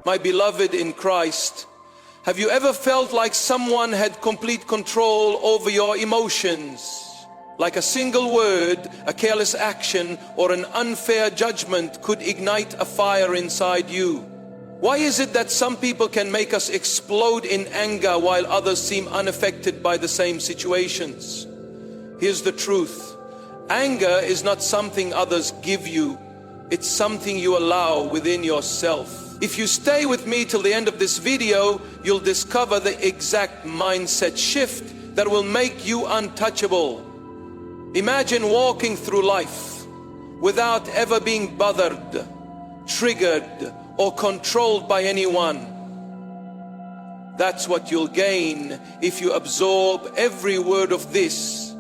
my beloved in Christ, have you ever felt like someone had complete control over your emotions? Like a single word, a careless action, or an unfair judgment could ignite a fire inside you. Why is it that some people can make us explode in anger while others seem unaffected by the same situations? Here's the truth. Anger is not something others give you. It's something you allow within yourself. If you stay with me till the end of this video, you'll discover the exact mindset shift that will make you untouchable. Imagine walking through life without ever being bothered, triggered, or controlled by anyone. That's what you'll gain if you absorb every word of this.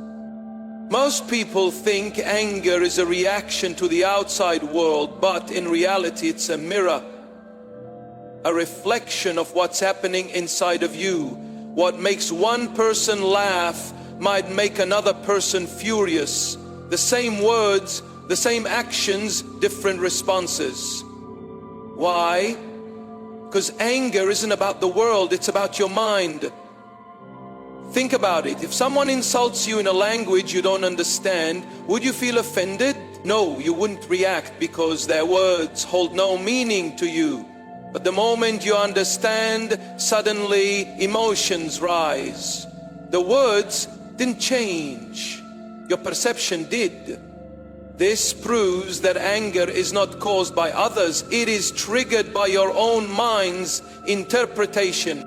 Most people think anger is a reaction to the outside world, but in reality it's a mirror, a reflection of what's happening inside of you. What makes one person laugh might make another person furious. The same words, the same actions, different responses. Why? Because anger isn't about the world, it's about your mind. Think about it. If someone insults you in a language you don't understand, would you feel offended? No, you wouldn't react because their words hold no meaning to you. But the moment you understand, suddenly emotions rise. The words didn't change, your perception did. This proves that anger is not caused by others, it is triggered by your own mind's interpretation.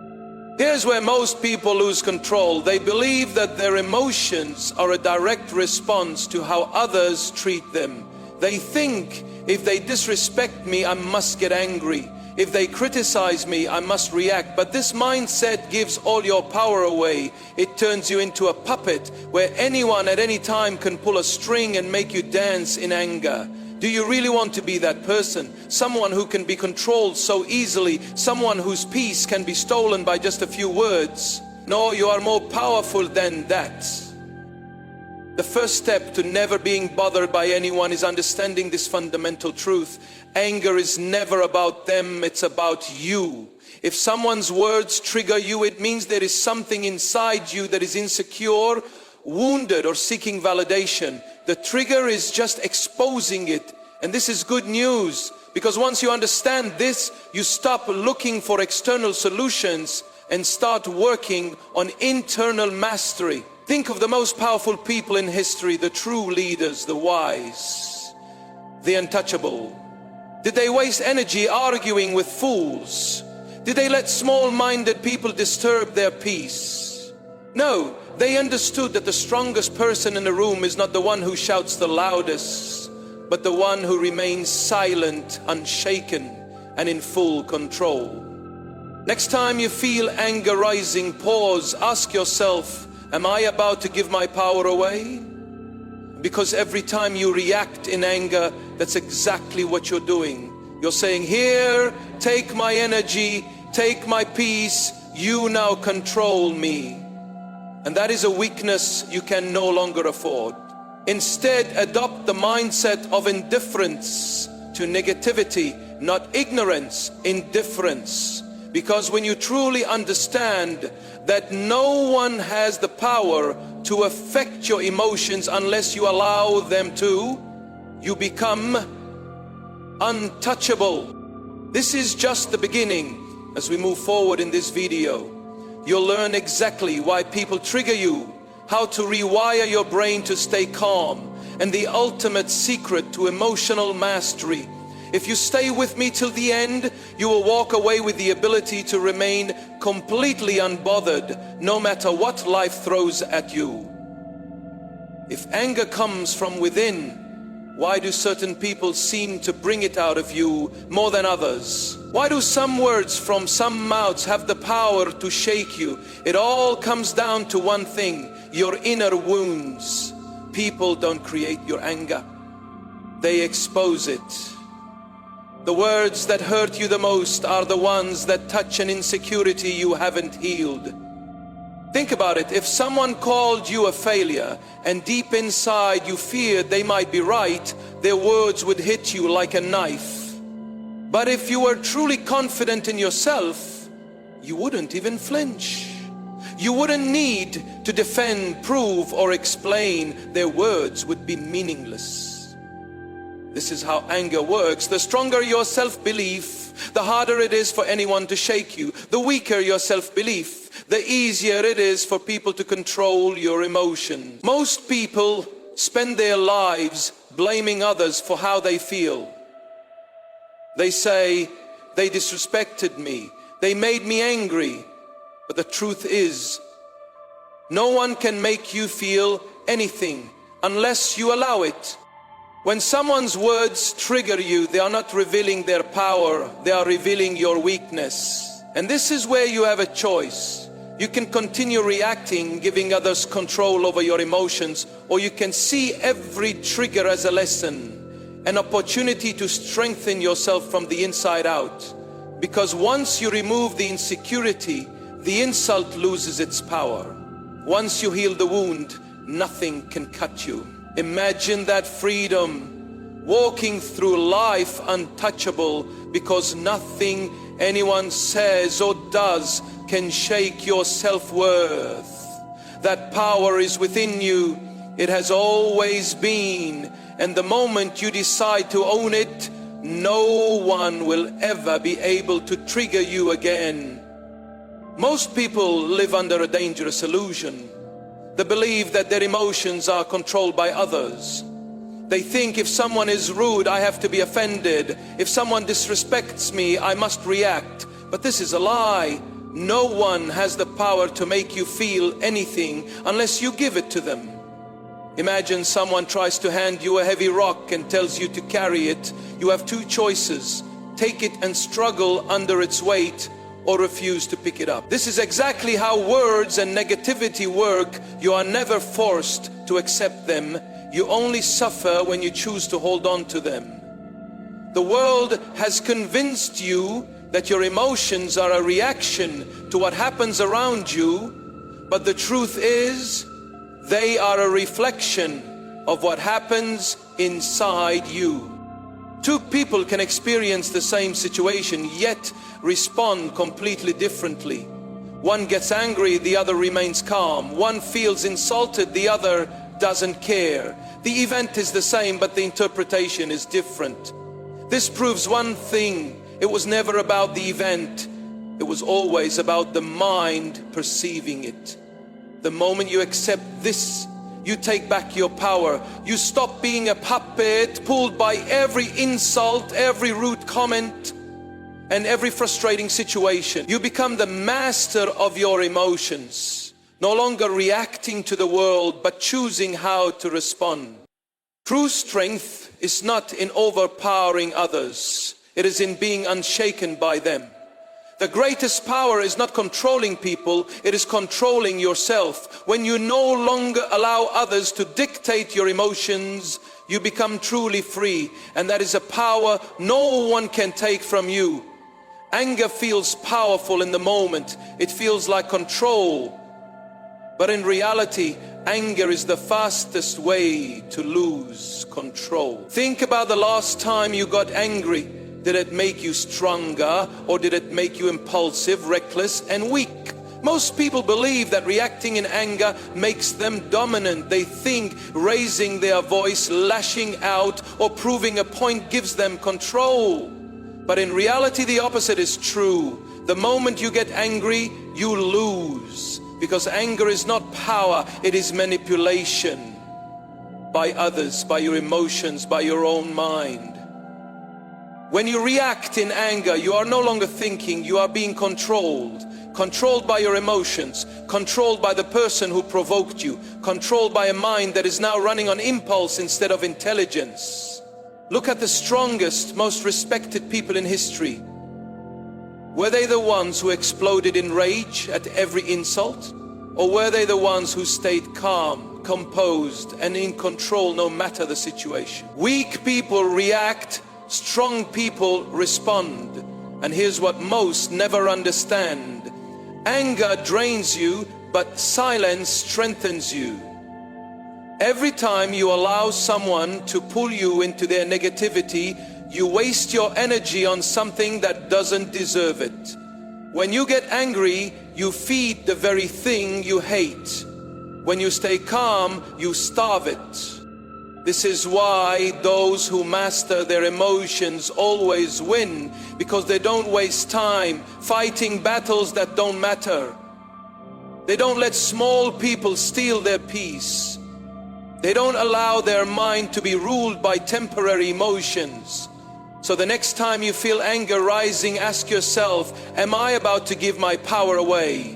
Here's where most people lose control. They believe that their emotions are a direct response to how others treat them. They think, if they disrespect me, I must get angry. If they criticize me, I must react. But this mindset gives all your power away. It turns you into a puppet where anyone at any time can pull a string and make you dance in anger. Do you really want to be that person? Someone who can be controlled so easily, someone whose peace can be stolen by just a few words? No, you are more powerful than that. The first step to never being bothered by anyone is understanding this fundamental truth. Anger is never about them, it's about you. If someone's words trigger you, it means there is something inside you that is insecure, wounded, or seeking validation. The trigger is just exposing it. And this is good news, because once you understand this, you stop looking for external solutions and start working on internal mastery. Think of the most powerful people in history, the true leaders, the wise, the untouchable. Did they waste energy arguing with fools? Did they let small-minded people disturb their peace? No, they understood that the strongest person in the room is not the one who shouts the loudest, but the one who remains silent, unshaken, and in full control. Next time you feel anger rising, pause, ask yourself, am I about to give my power away? Because every time you react in anger, that's exactly what you're doing. You're saying, here, take my energy, take my peace, you now control me. And that is a weakness you can no longer afford. Instead, adopt the mindset of indifference to negativity, not ignorance, indifference. Because when you truly understand that no one has the power to affect your emotions unless you allow them to, you become untouchable. This is just the beginning. As we move forward in this video, you'll learn exactly why people trigger you, how to rewire your brain to stay calm, and the ultimate secret to emotional mastery. If you stay with me till the end, you will walk away with the ability to remain completely unbothered, no matter what life throws at you. If anger comes from within, why do certain people seem to bring it out of you more than others? Why do some words from some mouths have the power to shake you? It all comes down to one thing, your inner wounds. People don't create your anger, they expose it. The words that hurt you the most are the ones that touch an insecurity you haven't healed. Think about it. If someone called you a failure and deep inside you feared they might be right, their words would hit you like a knife. But if you were truly confident in yourself, you wouldn't even flinch. You wouldn't need to defend, prove, or explain. Their words would be meaningless. This is how anger works. The stronger your self-belief, the harder it is for anyone to shake you. The weaker your self-belief, the easier it is for people to control your emotions. Most people spend their lives blaming others for how they feel. They say, they disrespected me, they made me angry. But the truth is, no one can make you feel anything unless you allow it. When someone's words trigger you, they are not revealing their power, they are revealing your weakness. And this is where you have a choice. You can continue reacting, giving others control over your emotions, or you can see every trigger as a lesson, an opportunity to strengthen yourself from the inside out. Because once you remove the insecurity, the insult loses its power. Once you heal the wound, nothing can cut you. Imagine that freedom, walking through life untouchable, because nothing anyone says or does can shake your self-worth. That power is within you. It has always been. And the moment you decide to own it, no one will ever be able to trigger you again. Most people live under a dangerous illusion. They believe that their emotions are controlled by others. They think if someone is rude, I have to be offended. If someone disrespects me, I must react. But this is a lie. No one has the power to make you feel anything unless you give it to them. Imagine someone tries to hand you a heavy rock and tells you to carry it. You have two choices: take it and struggle under its weight, or refuse to pick it up. This is exactly how words and negativity work. You are never forced to accept them. You only suffer when you choose to hold on to them. The world has convinced you that your emotions are a reaction to what happens around you, but the truth is, they are a reflection of what happens inside you. Two people can experience the same situation, yet respond completely differently. One gets angry, the other remains calm. One feels insulted, the other doesn't care. The event is the same, but the interpretation is different. This proves one thing: it was never about the event. It was always about the mind perceiving it. The moment you accept this, you take back your power. You stop being a puppet pulled by every insult, every rude comment, and every frustrating situation. You become the master of your emotions, no longer reacting to the world, but choosing how to respond. True strength is not in overpowering others. It is in being unshaken by them. The greatest power is not controlling people, it is controlling yourself. When you no longer allow others to dictate your emotions, you become truly free. And that is a power no one can take from you. Anger feels powerful in the moment. It feels like control. But in reality, anger is the fastest way to lose control. Think about the last time you got angry. Did it make you stronger, or did it make you impulsive, reckless, and weak? Most people believe that reacting in anger makes them dominant. They think raising their voice, lashing out, or proving a point gives them control. But in reality, the opposite is true. The moment you get angry, you lose. Because anger is not power, it is manipulation by others, by your emotions, by your own mind. When you react in anger, you are no longer thinking, you are being controlled. Controlled by your emotions, controlled by the person who provoked you, controlled by a mind that is now running on impulse instead of intelligence. Look at the strongest, most respected people in history. Were they the ones who exploded in rage at every insult? Or were they the ones who stayed calm, composed, and in control no matter the situation? Weak people react. Strong people respond. And here's what most never understand. Anger drains you, but silence strengthens you. Every time you allow someone to pull you into their negativity, You waste your energy on something that doesn't deserve it. When you get angry, you feed the very thing you hate. When you stay calm, you starve it. This is why those who master their emotions always win, because they don't waste time fighting battles that don't matter. They don't let small people steal their peace. They don't allow their mind to be ruled by temporary emotions. So the next time you feel anger rising, ask yourself, am I about to give my power away?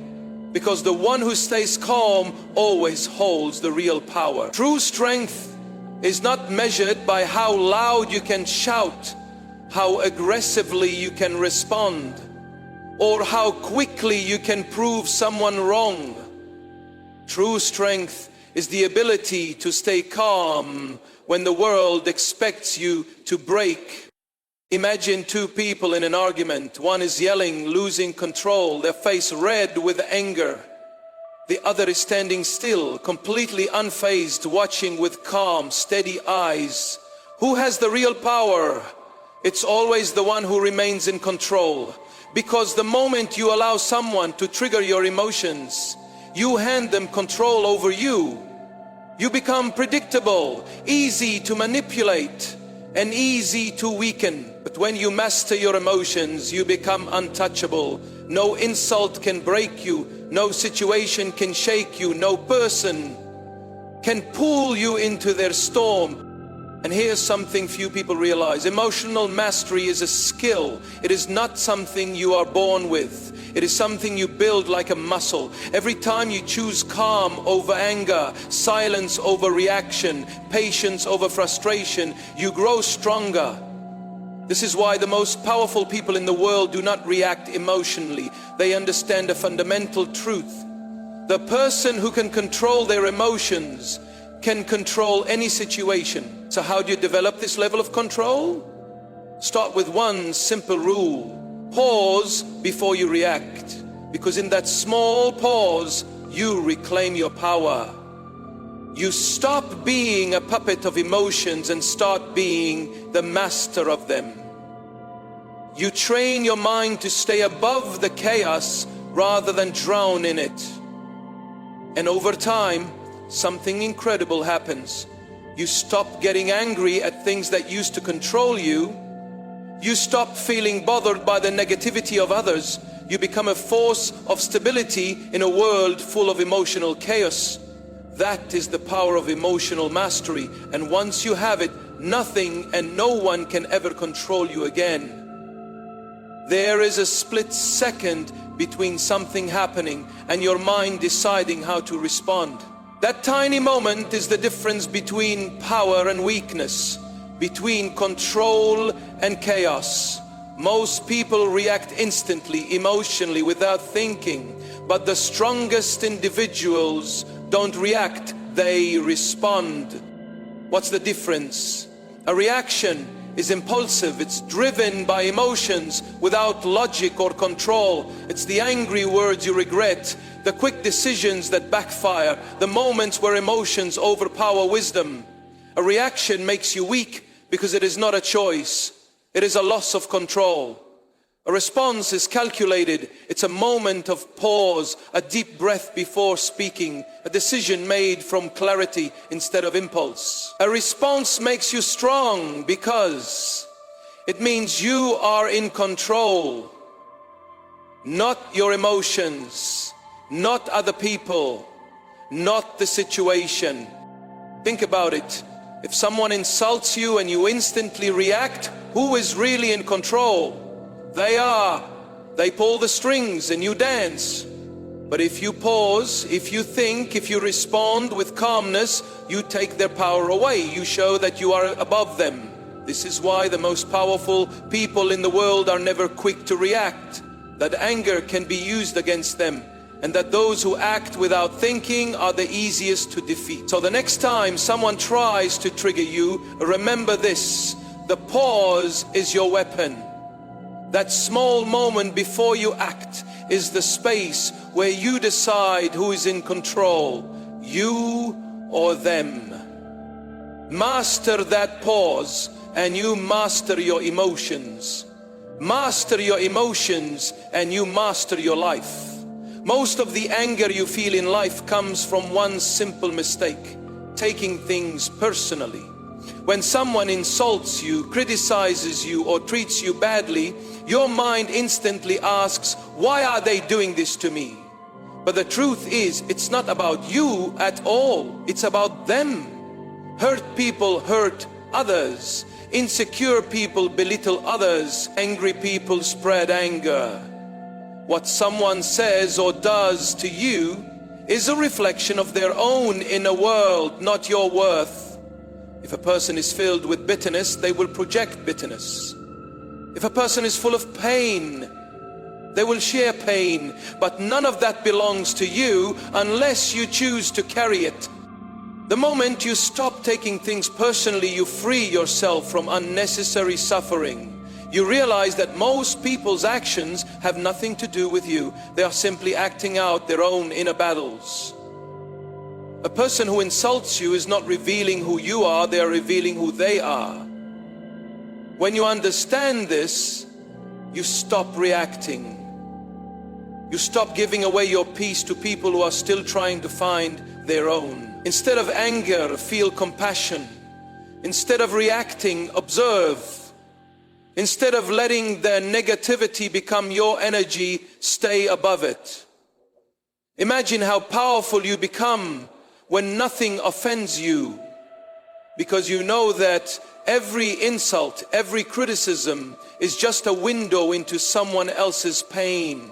Because the one who stays calm always holds the real power. True strength is not measured by how loud you can shout, how aggressively you can respond, or how quickly you can prove someone wrong. True strength is the ability to stay calm when the world expects you to break. Imagine two people in an argument. One is yelling, losing control, their face red with anger. The other is standing still, completely unfazed, watching with calm, steady eyes. Who has the real power? It's always the one who remains in control. Because the moment you allow someone to trigger your emotions, you hand them control over you. You become predictable, easy to manipulate, and easy to weaken. But when you master your emotions, you become untouchable. No insult can break you. No situation can shake you. No person can pull you into their storm. And here's something few people realize. Emotional mastery is a skill. It is not something you are born with. It is something you build like a muscle. Every time you choose calm over anger, silence over reaction, patience over frustration, you grow stronger. This is why the most powerful people in the world do not react emotionally. They understand a fundamental truth. The person who can control their emotions can control any situation. So how do you develop this level of control? Start with one simple rule. Pause before you react. Because in that small pause, you reclaim your power. You stop being a puppet of emotions and start being the master of them. You train your mind to stay above the chaos rather than drown in it. And over time, something incredible happens. You stop getting angry at things that used to control you. You stop feeling bothered by the negativity of others. You become a force of stability in a world full of emotional chaos. That is the power of emotional mastery. And once you have it, nothing and no one can ever control you again. There is a split second between something happening and your mind deciding how to respond. That tiny moment is the difference between power and weakness, between control and chaos. Most people react instantly, emotionally, without thinking. But the strongest individuals don't react, they respond. What's the difference? A reaction is impulsive, it's driven by emotions without logic or control. It's the angry words you regret, the quick decisions that backfire, the moments where emotions overpower wisdom. A reaction makes you weak because it is not a choice, it is a loss of control. A response is calculated. It's a moment of pause, a deep breath before speaking, a decision made from clarity instead of impulse. A response makes you strong because it means you are in control, not your emotions, not other people, not the situation. Think about it. If someone insults you and you instantly react, who is really in control? They are. They pull the strings and you dance. But if you pause, if you think, if you respond with calmness, you take their power away. You show that you are above them. This is why the most powerful people in the world are never quick to react. That anger can be used against them. And that those who act without thinking are the easiest to defeat. So the next time someone tries to trigger you, remember this. The pause is your weapon. That small moment before you act is the space where you decide who is in control, you or them. Master that pause and you master your emotions. Master your emotions and you master your life. Most of the anger you feel in life comes from one simple mistake: taking things personally. When someone insults you, criticizes you, or treats you badly, your mind instantly asks, why are they doing this to me? But the truth is, it's not about you at all. It's about them. Hurt people hurt others. Insecure people belittle others. Angry people spread anger. What someone says or does to you is a reflection of their own inner world, not your worth. If a person is filled with bitterness, they will project bitterness. If a person is full of pain, they will share pain. But none of that belongs to you unless you choose to carry it. The moment you stop taking things personally, you free yourself from unnecessary suffering. You realize that most people's actions have nothing to do with you. They are simply acting out their own inner battles. A person who insults you is not revealing who you are, they are revealing who they are. When you understand this, you stop reacting. You stop giving away your peace to people who are still trying to find their own. Instead of anger, feel compassion. Instead of reacting, observe. Instead of letting their negativity become your energy, stay above it. Imagine how powerful you become when nothing offends you, because you know that every insult, every criticism is just a window into someone else's pain.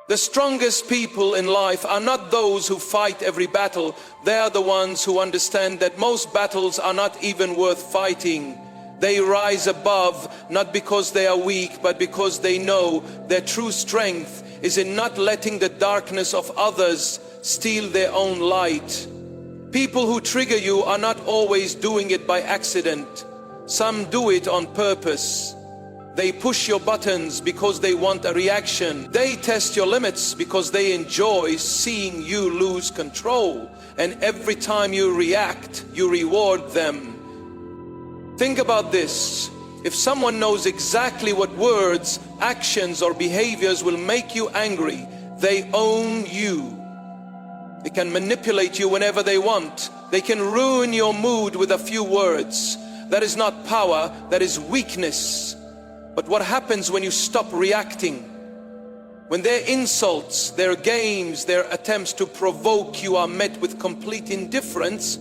The strongest people in life are not those who fight every battle. They are the ones who understand that most battles are not even worth fighting. They rise above, not because they are weak, but because they know their true strength is in not letting the darkness of others steal their own light. People who trigger you are not always doing it by accident. Some do it on purpose. They push your buttons because they want a reaction. They test your limits because they enjoy seeing you lose control. And every time you react, you reward them. Think about this. If someone knows exactly what words, actions, or behaviors will make you angry, they own you. They can manipulate you whenever they want. They can ruin your mood with a few words. That is not power, that is weakness. But what happens when you stop reacting? When their insults, their games, their attempts to provoke you are met with complete indifference,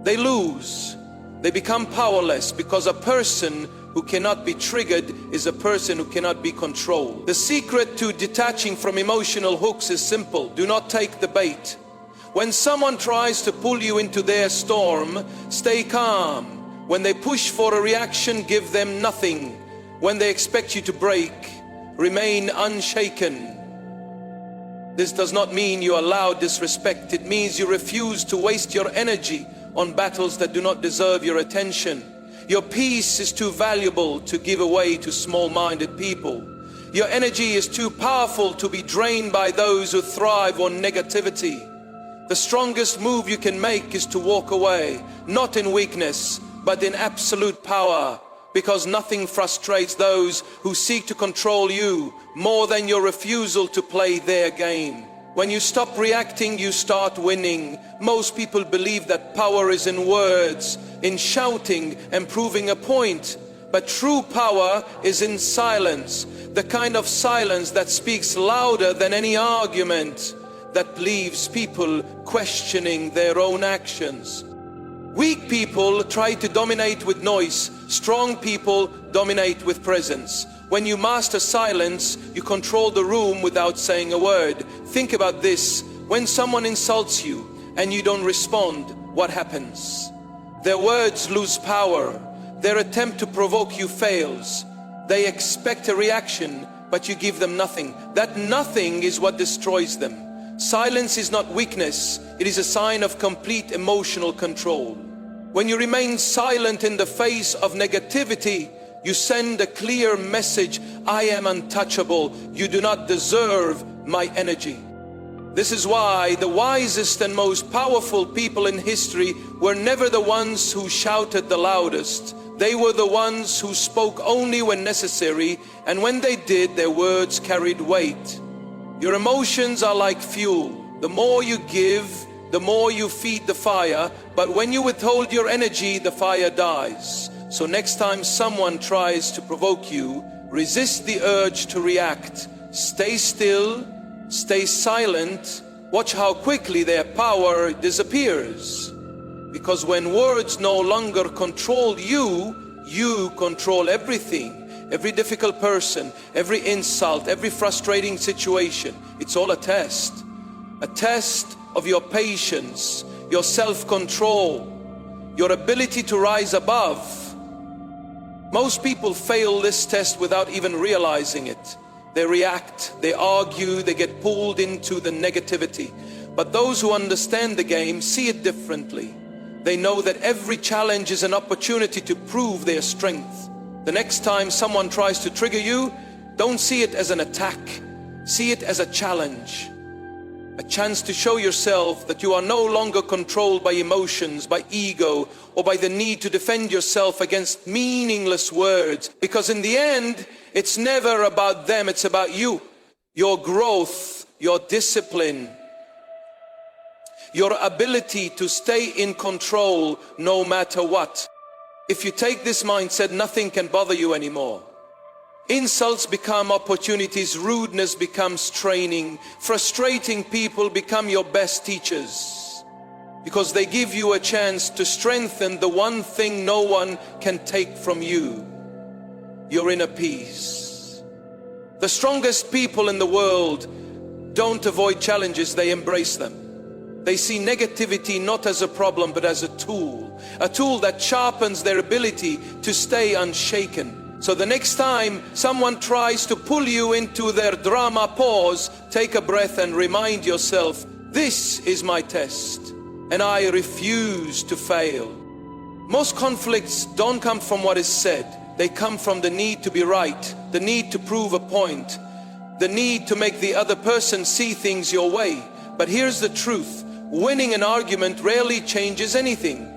they lose. They become powerless, because a person who cannot be triggered is a person who cannot be controlled. The secret to detaching from emotional hooks is simple. Do not take the bait. When someone tries to pull you into their storm, stay calm. When they push for a reaction, give them nothing. When they expect you to break, remain unshaken. This does not mean you allow disrespect. It means you refuse to waste your energy on battles that do not deserve your attention. Your peace is too valuable to give away to small-minded people. Your energy is too powerful to be drained by those who thrive on negativity. The strongest move you can make is to walk away, not in weakness, but in absolute power. Because nothing frustrates those who seek to control you more than your refusal to play their game. When you stop reacting, you start winning. Most people believe that power is in words, in shouting and proving a point. But true power is in silence, the kind of silence that speaks louder than any argument, that leaves people questioning their own actions. Weak people try to dominate with noise. Strong people dominate with presence. When you master silence, you control the room without saying a word. Think about this. When someone insults you and you don't respond, what happens? Their words lose power. Their attempt to provoke you fails. They expect a reaction, but you give them nothing. That nothing is what destroys them. Silence is not weakness, it is a sign of complete emotional control. When you remain silent in the face of negativity, you send a clear message: I am untouchable, you do not deserve my energy. This is why the wisest and most powerful people in history were never the ones who shouted the loudest, They were the ones who spoke only when necessary, and when they did, their words carried weight. Your emotions are like fuel. The more you give, the more you feed the fire, but when you withhold your energy, the fire dies. So next time someone tries to provoke you, resist the urge to react. Stay still, stay silent. Watch how quickly their power disappears. Because when words no longer control you, you control everything. Every difficult person, every insult, every frustrating situation. It's all a test of your patience, your self-control, your ability to rise above. Most people fail this test without even realizing it. They react, they argue, they get pulled into the negativity. But those who understand the game see it differently. They know that every challenge is an opportunity to prove their strength. The next time someone tries to trigger you, don't see it as an attack. See it as a challenge. A chance to show yourself that you are no longer controlled by emotions, by ego, or by the need to defend yourself against meaningless words. Because in the end, it's never about them, it's about you. Your growth, your discipline, your ability to stay in control no matter what. If you take this mindset, nothing can bother you anymore. Insults become opportunities, rudeness becomes training, frustrating people become your best teachers, because they give you a chance to strengthen the one thing no one can take from you, your inner peace. The strongest people in the world don't avoid challenges, they embrace them. They see negativity not as a problem but as a tool that sharpens their ability to stay unshaken. So the next time someone tries to pull you into their drama, pause, take a breath and remind yourself, this is my test and I refuse to fail. Most conflicts don't come from what is said. They come from the need to be right, the need to prove a point, the need to make the other person see things your way. But here's the truth. Winning an argument rarely changes anything.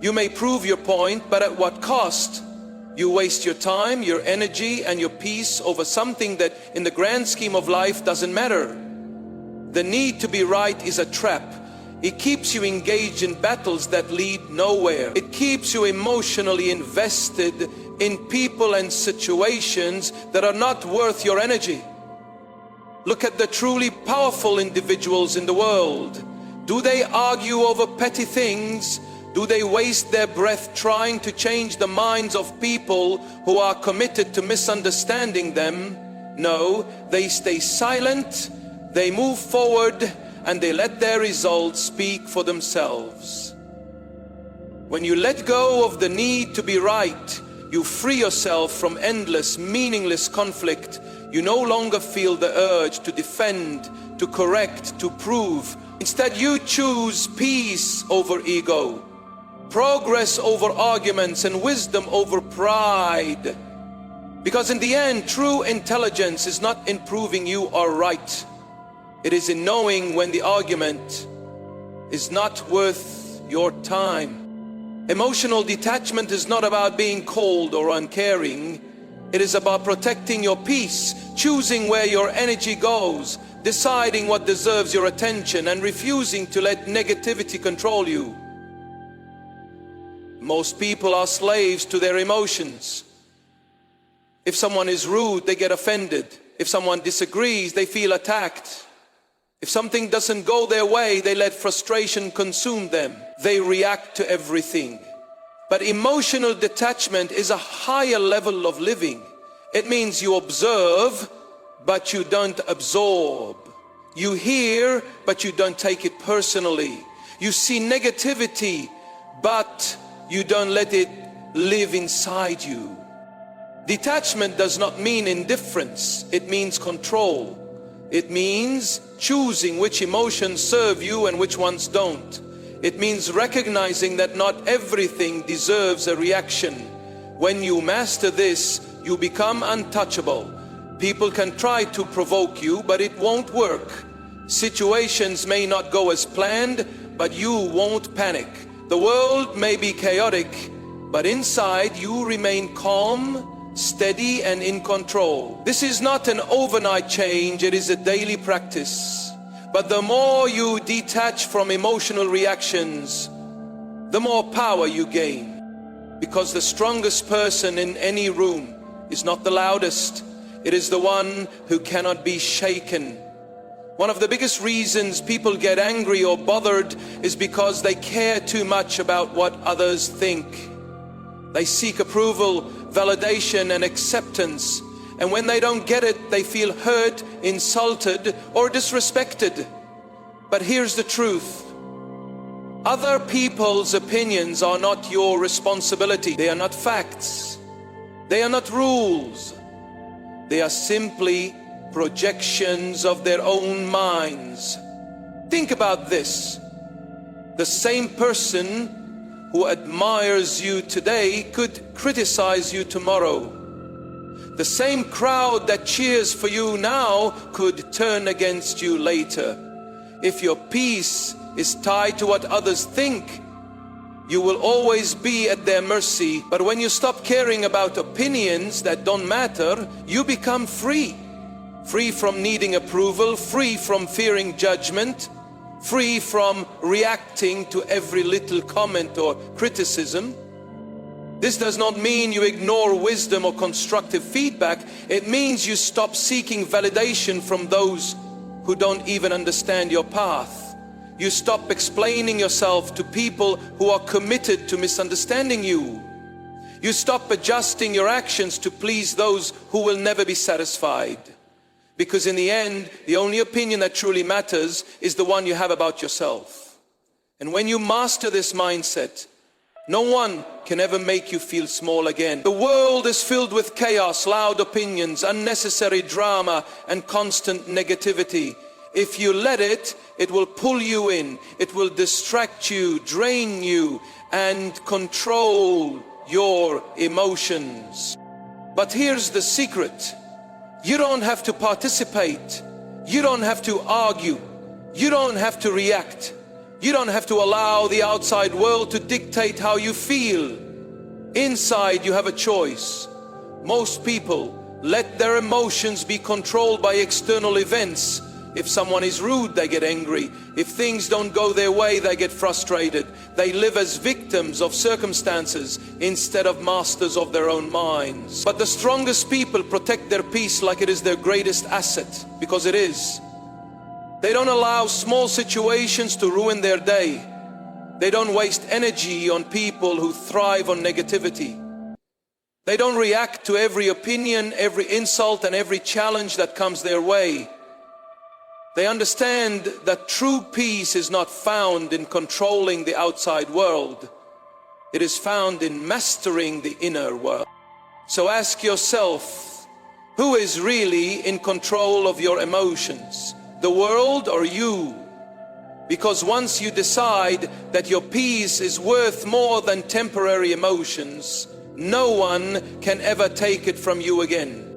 You may prove your point, but at what cost? You waste your time, your energy, and your peace over something that in the grand scheme of life doesn't matter. The need to be right is a trap. It keeps you engaged in battles that lead nowhere. It keeps you emotionally invested in people and situations that are not worth your energy. Look at the truly powerful individuals in the world. Do they argue over petty things? Do they waste their breath trying to change the minds of people who are committed to misunderstanding them? No, they stay silent, they move forward, and they let their results speak for themselves. When you let go of the need to be right, you free yourself from endless, meaningless conflict. You no longer feel the urge to defend, to correct, to prove. Instead, you choose peace over ego, progress over arguments, and wisdom over pride. Because in the end, true intelligence is not in proving you are right. It is in knowing when the argument is not worth your time. Emotional detachment is not about being cold or uncaring. It is about protecting your peace, choosing where your energy goes, deciding what deserves your attention, and refusing to let negativity control you. Most people are slaves to their emotions. If someone is rude, they get offended. If someone disagrees, they feel attacked. If something doesn't go their way, they let frustration consume them. They react to everything. But emotional detachment is a higher level of living. It means you observe, but you don't absorb. You hear, but you don't take it personally. You see negativity, but you don't let it live inside you. Detachment does not mean indifference. It means control. It means choosing which emotions serve you and which ones don't. It means recognizing that not everything deserves a reaction. When you master this, you become untouchable. People can try to provoke you, but it won't work. Situations may not go as planned, but you won't panic. The world may be chaotic, but inside you remain calm, steady, and in control. This is not an overnight change, it is a daily practice. But the more you detach from emotional reactions, the more power you gain. Because the strongest person in any room is not the loudest, it is the one who cannot be shaken. One of the biggest reasons people get angry or bothered is because they care too much about what others think. They seek approval, validation, and acceptance. And when they don't get it, they feel hurt, insulted, or disrespected. But here's the truth. Other people's opinions are not your responsibility. They are not facts. They are not rules. They are simply projections of their own minds. Think about this. The same person who admires you today could criticize you tomorrow. The same crowd that cheers for you now could turn against you later. If your peace is tied to what others think, you will always be at their mercy. But when you stop caring about opinions that don't matter, you become free. Free from needing approval, free from fearing judgment, free from reacting to every little comment or criticism. This does not mean you ignore wisdom or constructive feedback. It means you stop seeking validation from those who don't even understand your path. You stop explaining yourself to people who are committed to misunderstanding you. You stop adjusting your actions to please those who will never be satisfied. Because in the end, the only opinion that truly matters is the one you have about yourself. And when you master this mindset, no one can ever make you feel small again. The world is filled with chaos, loud opinions, unnecessary drama, and constant negativity. If you let it, it will pull you in. It will distract you, drain you, and control your emotions. But here's the secret. You don't have to participate. You don't have to argue. You don't have to react. You don't have to allow the outside world to dictate how you feel. Inside, you have a choice. Most people let their emotions be controlled by external events. If someone is rude, they get angry. If things don't go their way, they get frustrated. They live as victims of circumstances instead of masters of their own minds. But the strongest people protect their peace like it is their greatest asset, because it is. They don't allow small situations to ruin their day. They don't waste energy on people who thrive on negativity. They don't react to every opinion, every insult, and every challenge that comes their way. They understand that true peace is not found in controlling the outside world. It is found in mastering the inner world. So ask yourself, who is really in control of your emotions? The world or you? Because once you decide that your peace is worth more than temporary emotions, no one can ever take it from you again.